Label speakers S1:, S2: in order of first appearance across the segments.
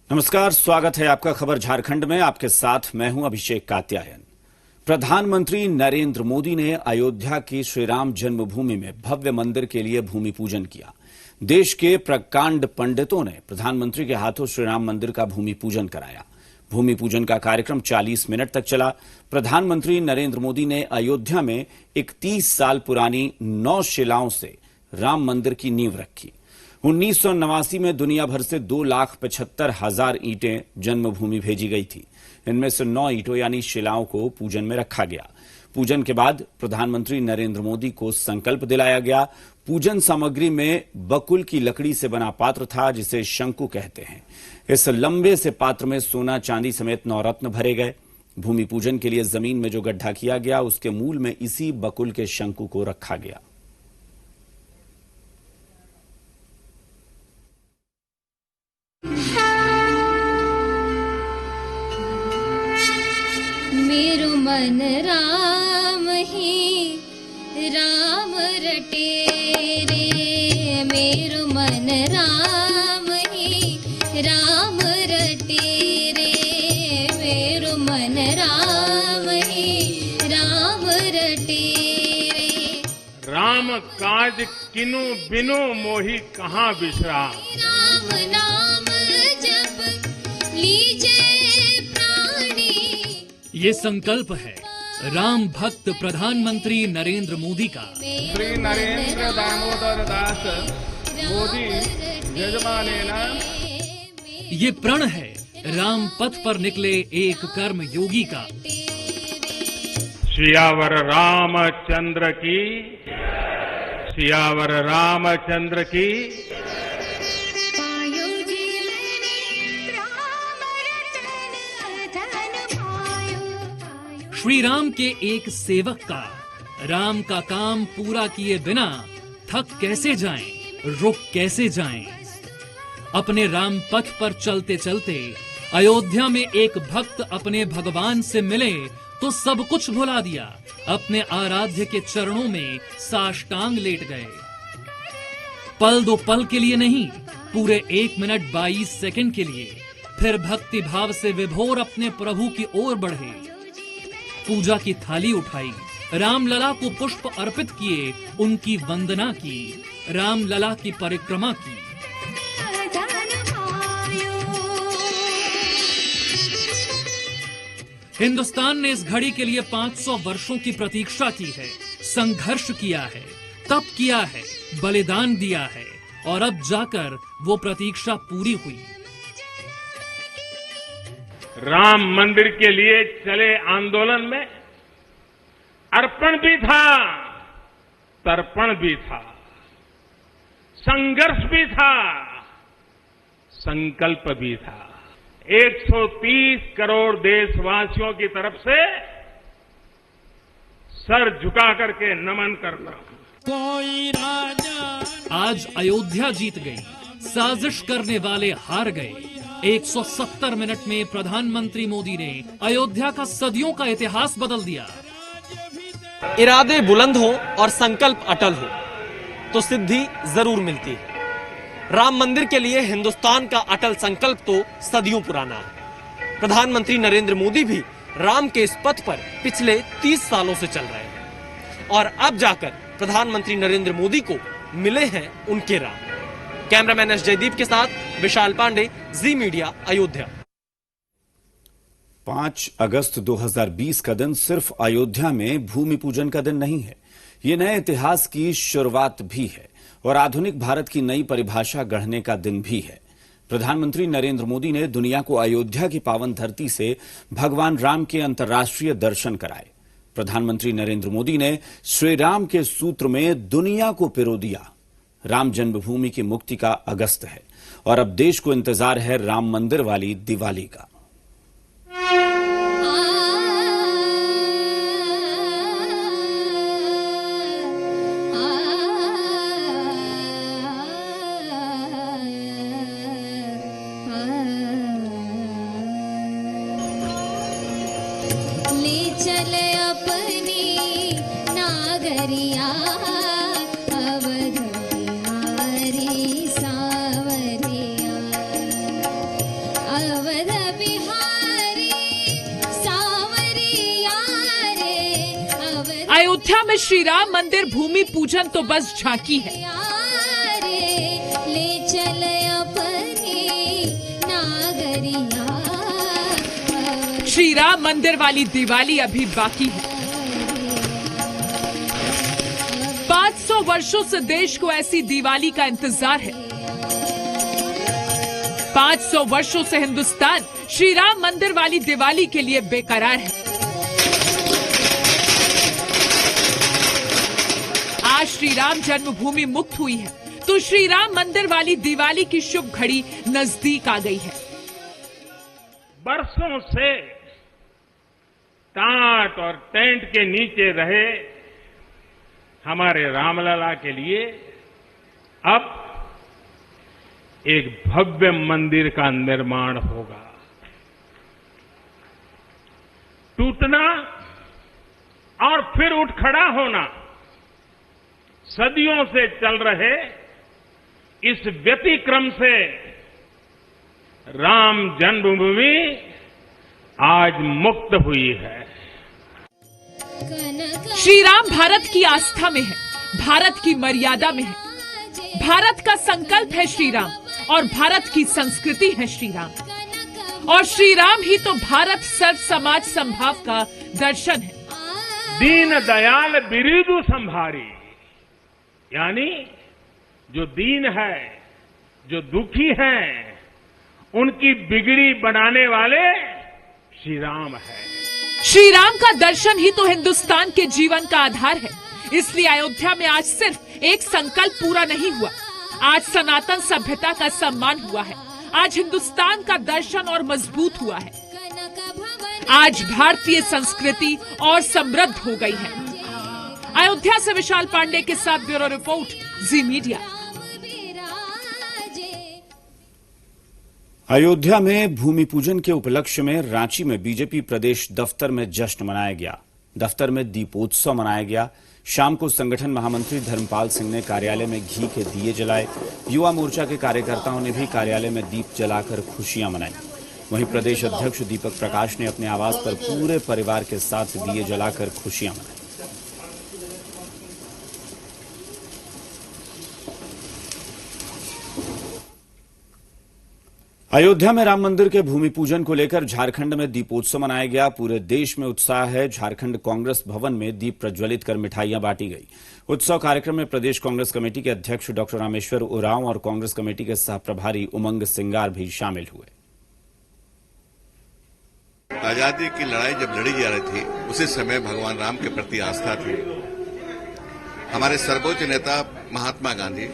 S1: नमस्कार, स्वागत है आपका खबर झारखंड में। आपके साथ मैं हूं अभिषेक कात्यायन। प्रधानमंत्री नरेंद्र मोदी ने अयोध्या की श्री राम जन्मभूमि में भव्य मंदिर के लिए भूमि पूजन किया। देश के प्रकांड पंडितों ने प्रधानमंत्री के हाथों श्री राम मंदिर का भूमि पूजन कराया। भूमि पूजन का कार्यक्रम 40 मिनट तक चला। प्रधानमंत्री नरेंद्र मोदी ने अयोध्या में 31 साल पुरानी 9 शिलाओं से राम मंदिर की नींव रखी। 1989 में दुनिया भर से 2,75,000 ईंटें जन्मभूमि भेजी गई थी। इनमें से 9 ईंटों यानी शिलाओं को पूजन में रखा गया। पूजन के बाद प्रधानमंत्री नरेंद्र मोदी को संकल्प दिलाया गया। पूजन सामग्री में बकुल की लकड़ी से बना पात्र था, जिसे शंकु कहते हैं। इस लंबे से पात्र में सोना, चांदी समेत 9 रत्न भरे गए। भूमि पूजन के लिए जमीन में जो गड्ढा किया गया, उसके मूल में इसी बकुल के शंकु को रखा गया।
S2: मेरो मन राम ही राम रटे रे, मेरो मन राम ही राम रटे रे, मेरो मन राम ही राम रटे रे।
S3: राम काज किनु बिनु मोहि कहाँ बिसरा,
S2: राम नाम जप लीजे प्राणी।
S4: ये संकल्प है राम भक्त प्रधानमंत्री नरेंद्र मोदी का।
S3: श्री नरेंद्र दामोदर दास मोदी यजमानेन।
S4: ये प्रण है राम पथ पर निकले एक कर्म योगी का।
S3: सियावर रामचंद्र की, सियावर रामचंद्र की।
S4: श्री राम के एक सेवक का राम का काम पूरा किए बिना थक कैसे जाएं, रुक कैसे जाएं। अपने राम पथ पर चलते चलते अयोध्या में एक भक्त अपने भगवान से मिले तो सब कुछ भुला दिया। अपने आराध्य के चरणों में साष्टांग लेट गए। पल दो पल के लिए नहीं, पूरे 1 मिनट 22 सेकंड के लिए फिर भक्ति भाव से विभोर अपने प्रभु की ओर बढ़े। पूजा की थाली उठाई, रामलला को पुष्प अर्पित किए, उनकी वंदना की, रामलला की परिक्रमा की। हिंदुस्तान ने इस घड़ी के लिए 500 वर्षों की प्रतीक्षा की है, संघर्ष किया है, तप किया है, बलिदान दिया है और अब जाकर वो प्रतीक्षा पूरी हुई।
S3: राम मंदिर के लिए चले आंदोलन में अर्पण भी था, तर्पण भी था, संघर्ष भी था, संकल्प भी था। 130 करोड़ देशवासियों की तरफ से सर झुका करके नमन करता हूं। कोई राजा
S4: आज अयोध्या जीत गई, साजिश करने वाले हार गए। 170 मिनट में प्रधानमंत्री मोदी ने अयोध्या का सदियों का इतिहास बदल दिया।
S5: इरादे बुलंद हो और संकल्प अटल हो तो सिद्धि जरूर मिलती है। राम मंदिर के लिए हिंदुस्तान का अटल संकल्प तो सदियों पुराना है। प्रधानमंत्री नरेंद्र मोदी भी राम के इस पथ पर पिछले 30 सालों से चल रहे हैं और अब जाकर प्रधानमंत्री नरेंद्र मोदी को मिले हैं उनके राम। कैमरामैन एस जयदीप के साथ विशाल पांडे, जी मीडिया, अयोध्या।
S1: 5 अगस्त 2020 का दिन सिर्फ अयोध्या में भूमि पूजन का दिन नहीं है, ये नए इतिहास की शुरुआत भी है और आधुनिक भारत की नई परिभाषा गढ़ने का दिन भी है। प्रधानमंत्री नरेंद्र मोदी ने दुनिया को अयोध्या की पावन धरती से भगवान राम के अंतर्राष्ट्रीय दर्शन कराए। प्रधानमंत्री नरेंद्र मोदी ने श्री राम के सूत्र में दुनिया को पिरो दिया। राम जन्मभूमि की मुक्ति का अगस्त है और अब देश को इंतजार है राम मंदिर वाली दिवाली का।
S2: ले चल अपनी नागरिया अवध बिहारी सावरिया, अवध बिहारी सावरिया रे अवध
S6: अयोध्या में श्री राम मंदिर भूमि पूजन तो बस झांकी है।
S2: रे ले चल अपनी नागरिया
S6: श्री राम मंदिर वाली दिवाली अभी बाकी है। 500 वर्षों से देश को ऐसी दिवाली का इंतजार है। 500 वर्षों से हिंदुस्तान श्री राम मंदिर वाली दिवाली के लिए बेकरार है। आज श्री राम जन्मभूमि मुक्त हुई है तो श्री राम मंदिर वाली दिवाली की शुभ घड़ी नजदीक आ गई है।
S3: बरसों से टाट और टेंट के नीचे रहे हमारे रामलला के लिए अब एक भव्य मंदिर का निर्माण होगा। टूटना और फिर उठ खड़ा होना सदियों से चल रहे इस व्यतिक्रम से राम जन्मभूमि आज मुक्त हुई है।
S6: श्री राम भारत की आस्था में है, भारत की मर्यादा में है। भारत का संकल्प है श्री राम और भारत की संस्कृति है श्री राम और श्री राम ही तो भारत सर्व समाज संभाव का दर्शन है।
S3: दीन दयाल बिरिदु संभारी यानी जो दीन है, जो दुखी हैं, उनकी बिगड़ी बनाने वाले श्री राम है।
S6: श्री राम का दर्शन ही तो हिंदुस्तान के जीवन का आधार है। इसलिए अयोध्या में आज सिर्फ एक संकल्प पूरा नहीं हुआ, आज सनातन सभ्यता का सम्मान हुआ है। आज हिंदुस्तान का दर्शन और मजबूत हुआ है। आज भारतीय संस्कृति और समृद्ध हो गई है। अयोध्या से विशाल पांडे के साथ ब्यूरो रिपोर्ट, जी मीडिया।
S1: अयोध्या में भूमि पूजन के उपलक्ष्य में रांची में बीजेपी प्रदेश दफ्तर में जश्न मनाया गया। दफ्तर में दीपोत्सव मनाया गया। शाम को संगठन महामंत्री धर्मपाल सिंह ने कार्यालय में घी के दिए जलाए। युवा मोर्चा के कार्यकर्ताओं ने भी कार्यालय में दीप जलाकर खुशियां मनाई। वहीं प्रदेश अध्यक्ष दीपक प्रकाश ने अपने आवास पर पूरे परिवार के साथ दिए जलाकर खुशियां मनाई। अयोध्या में राम मंदिर के भूमि पूजन को लेकर झारखंड में दीपोत्सव मनाया गया। पूरे देश में उत्साह है। झारखंड कांग्रेस भवन में दीप प्रज्वलित कर मिठाइयां बांटी गई। उत्सव कार्यक्रम में प्रदेश कांग्रेस कमेटी के अध्यक्ष डॉक्टर रामेश्वर उरांव और कांग्रेस कमेटी के सह प्रभारी उमंग सिंगार भी शामिल हुए।
S7: आजादी की लड़ाई जब लड़ी जा रही थी उसी समय भगवान राम के प्रति आस्था थी। हमारे सर्वोच्च नेता महात्मा गांधी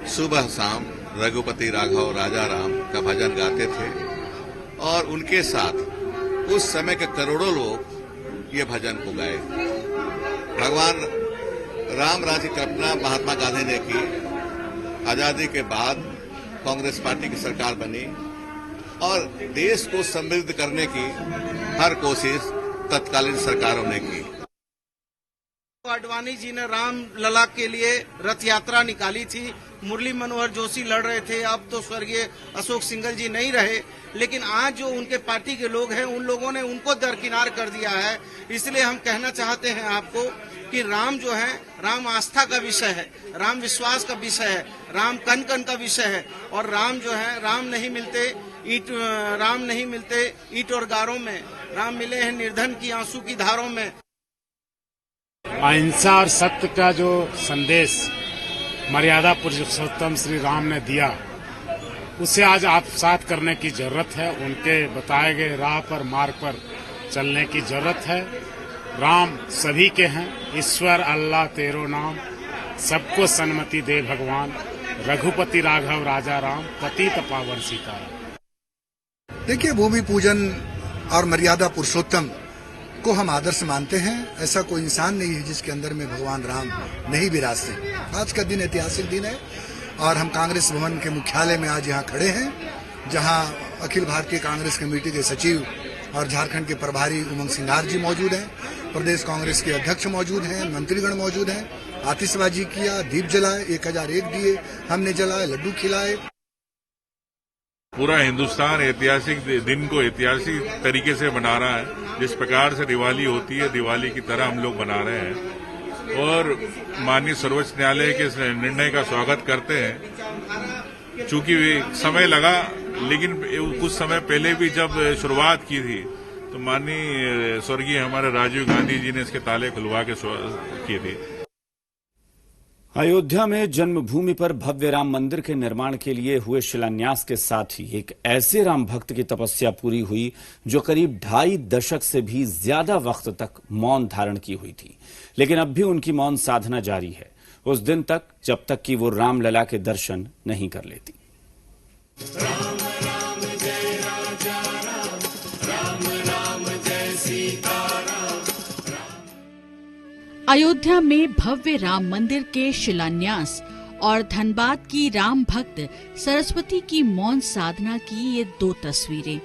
S7: सुबह शाम रघुपति राघव राजा राम का भजन गाते थे और उनके साथ उस समय के करोड़ों लोग ये भजन को गाए। भगवान राम राज्य की कल्पना महात्मा गांधी ने की। आजादी के बाद कांग्रेस पार्टी की सरकार बनी और देश को समृद्ध करने की हर कोशिश तत्कालीन सरकारों ने की।
S8: आडवाणी जी ने राम लला के लिए रथ यात्रा निकाली थी। मुरली मनोहर जोशी लड़ रहे थे। अब तो स्वर्गीय अशोक सिंघल जी नहीं रहे, लेकिन आज जो उनके पार्टी के लोग हैं उन लोगों ने उनको दरकिनार कर दिया है। इसलिए हम कहना चाहते हैं आपको कि राम जो है, राम आस्था का विषय है, राम विश्वास का विषय है, राम कण कण का विषय है। और राम जो है, राम नहीं मिलते ईट और गारों में, राम मिले हैं निर्धन की आंसू की धारों में।
S9: अहिंसा और सत्य का जो संदेश मर्यादा पुरुषोत्तम श्री राम ने दिया, उसे आज आत्मसात करने की जरूरत है। उनके बताए गए राह पर, मार्ग पर चलने की जरूरत है। राम सभी के हैं, ईश्वर अल्लाह तेरो नाम, सबको सन्मति दे भगवान, रघुपति राघव राजा राम, पतित पावन सीताराम।
S10: देखिए, भूमि पूजन और मर्यादा पुरुषोत्तम को हम आदर्श मानते हैं। ऐसा कोई इंसान नहीं है जिसके अंदर में भगवान राम नहीं विराजते। आज का दिन ऐतिहासिक दिन है और हम कांग्रेस भवन के मुख्यालय में आज यहाँ खड़े हैं, जहाँ अखिल भारतीय कांग्रेस कमेटी के सचिव और झारखंड के प्रभारी उमंग सिंगार जी मौजूद हैं, प्रदेश कांग्रेस के अध्यक्ष मौजूद हैं, मंत्रीगण मौजूद हैं। आतिशबाजी किया, दीप जलाए, 1001 दिए हमने जलाए, लड्डू खिलाए।
S11: पूरा हिंदुस्तान ऐतिहासिक दिन को ऐतिहासिक तरीके से मना रहा है। जिस प्रकार से दिवाली होती है, दिवाली की तरह हम लोग मना रहे हैं और माननीय सर्वोच्च न्यायालय के निर्णय का स्वागत करते हैं। चूंकि समय लगा, लेकिन कुछ समय पहले भी जब शुरुआत की थी तो माननीय स्वर्गीय हमारे राजीव गांधी जी ने इसके ताले खुलवा के किए थे।
S1: अयोध्या में जन्मभूमि पर भव्य राम मंदिर के निर्माण के लिए हुए शिलान्यास के साथ ही एक ऐसे राम भक्त की तपस्या पूरी हुई जो करीब 2.5 दशक से भी ज्यादा वक्त तक मौन धारण की हुई थी। लेकिन अब भी उनकी मौन साधना जारी है, उस दिन तक जब तक कि वो रामलला के दर्शन नहीं कर लेती।
S12: राम राम जय राजा राम, राम राम जय सीता राम।
S13: अयोध्या में भव्य राम मंदिर के शिलान्यास और धनबाद की राम भक्त सरस्वती की मौन साधना की ये 2 तस्वीरें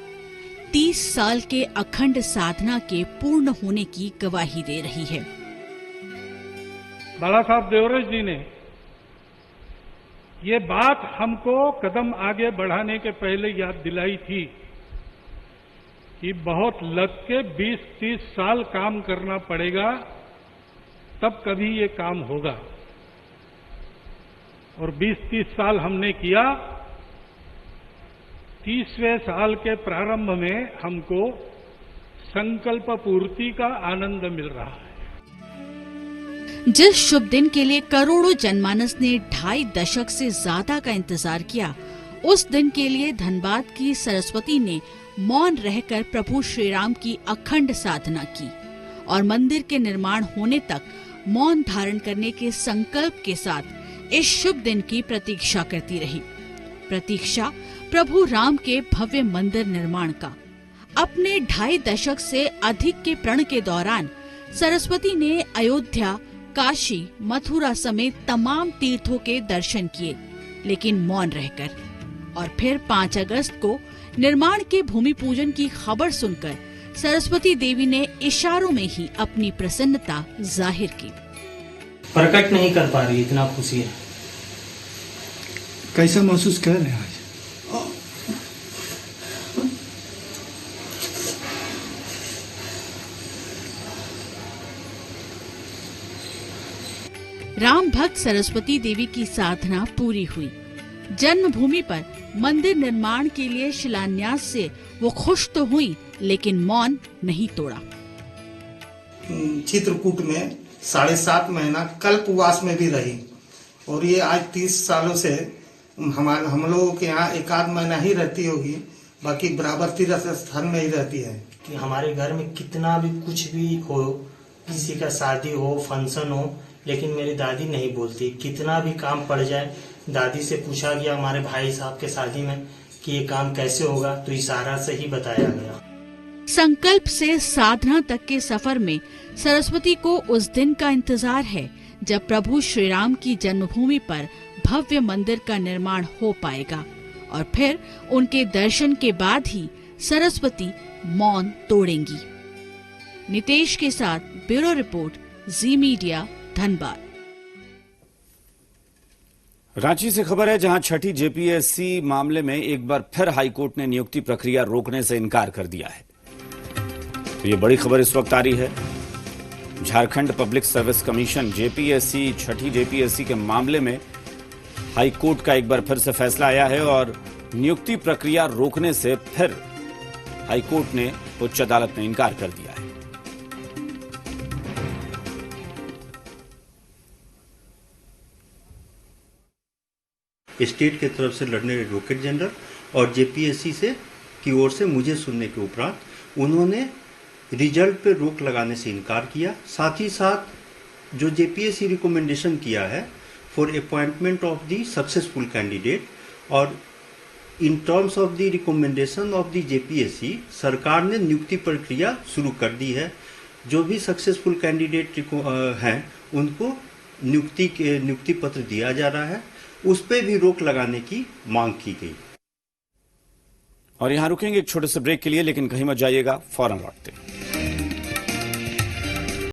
S13: 30 साल के अखंड साधना के पूर्ण होने की गवाही दे रही है।
S14: बाला साहब देवरस जी ने ये बात हमको कदम आगे बढ़ाने के पहले याद दिलाई थी कि बहुत लग के 20-30 साल काम करना पड़ेगा, तब कभी ये काम होगा। और 20-30 साल हमने किया। 30वें साल के प्रारंभ में हमको संकल्प पूर्ति का आनंद मिल रहा है।
S13: जिस शुभ दिन के लिए करोड़ों जनमानस ने 2.5 दशक से ज्यादा का इंतजार किया, उस दिन के लिए धनबाद की सरस्वती ने मौन रहकर प्रभु श्री राम की अखंड साधना की और मंदिर के निर्माण होने तक मौन धारण करने के संकल्प के साथ इस शुभ दिन की प्रतीक्षा करती रही। प्रतीक्षा प्रभु राम के भव्य मंदिर निर्माण का। अपने 2.5 दशक से अधिक के प्रण के दौरान सरस्वती ने अयोध्या, काशी, मथुरा समेत तमाम तीर्थों के दर्शन किए, लेकिन मौन रहकर। और फिर 5 अगस्त को निर्माण के भूमि पूजन की खबर सुनकर सरस्वती देवी ने इशारों में ही अपनी प्रसन्नता जाहिर की।
S15: प्रकट नहीं कर पा रही, इतना खुशी है।
S16: कैसा महसूस कर रहे हैं आज?
S13: राम भक्त सरस्वती देवी की साधना पूरी हुई। जन्मभूमि पर मंदिर निर्माण के लिए शिलान्यास से वो खुश तो हुई, लेकिन मौन नहीं तोड़ा।
S15: चित्रकूट में 7.5 महीना कल्पवास में भी रही और ये आज 30 सालों से हम लोगों के यहाँ 1-8 महीना ही रहती होगी, बाकी बराबर तीर्थ स्थान में ही रहती है।
S17: कि हमारे घर में कितना भी कुछ भी हो, किसी का शादी हो, फंक्शन हो, लेकिन मेरी दादी नहीं बोलती। कितना भी काम पड़ जाए, दादी से पूछा गया हमारे भाई साहब के शादी में कि ये काम कैसे होगा, तो इशारा से ही बताया गया।
S13: संकल्प से साधना तक के सफर में सरस्वती को उस दिन का इंतजार है जब प्रभु श्री राम की जन्मभूमि पर भव्य मंदिर का निर्माण हो पाएगा और फिर उनके दर्शन के बाद ही सरस्वती मौन तोड़ेंगी। नितेश के साथ ब्यूरो रिपोर्ट, जी मीडिया, धनबाद।
S1: रांची से खबर है, जहां छठी जेपीएससी मामले में एक बार फिर हाईकोर्ट ने नियुक्ति प्रक्रिया रोकने से इनकार कर दिया है। तो ये बड़ी खबर इस वक्त आ रही है। Jharkhand public service commission JPSC, छठी जेपीएससी के मामले में हाईकोर्ट का एक बार फिर से फैसला आया है और नियुक्ति प्रक्रिया रोकने से फिर हाईकोर्ट ने उच्च अदालत में इनकार कर दिया है।
S18: स्टेट की तरफ से लड़ने एडवोकेट जनरल और जेपीएससी से की ओर से मुझे सुनने के उपरांत उन्होंने रिजल्ट पे रोक लगाने से इनकार किया। साथ ही साथ जो जेपीएससी रिकमेंडेशन किया है for appointment of the successful candidate, और in terms of the recommendation of the JPSC सरकार ने नियुक्ति प्रक्रिया शुरू कर दी है। जो भी सक्सेसफुल कैंडिडेट हैं उनको नियुक्ति पत्र दिया जा रहा है, उस पे भी रोक लगाने की मांग की गई।
S1: और यहां रुकेंगे एक छोटे से ब्रेक के लिए, लेकिन कहीं मत जाइएगा, फौरन लौटते हैं।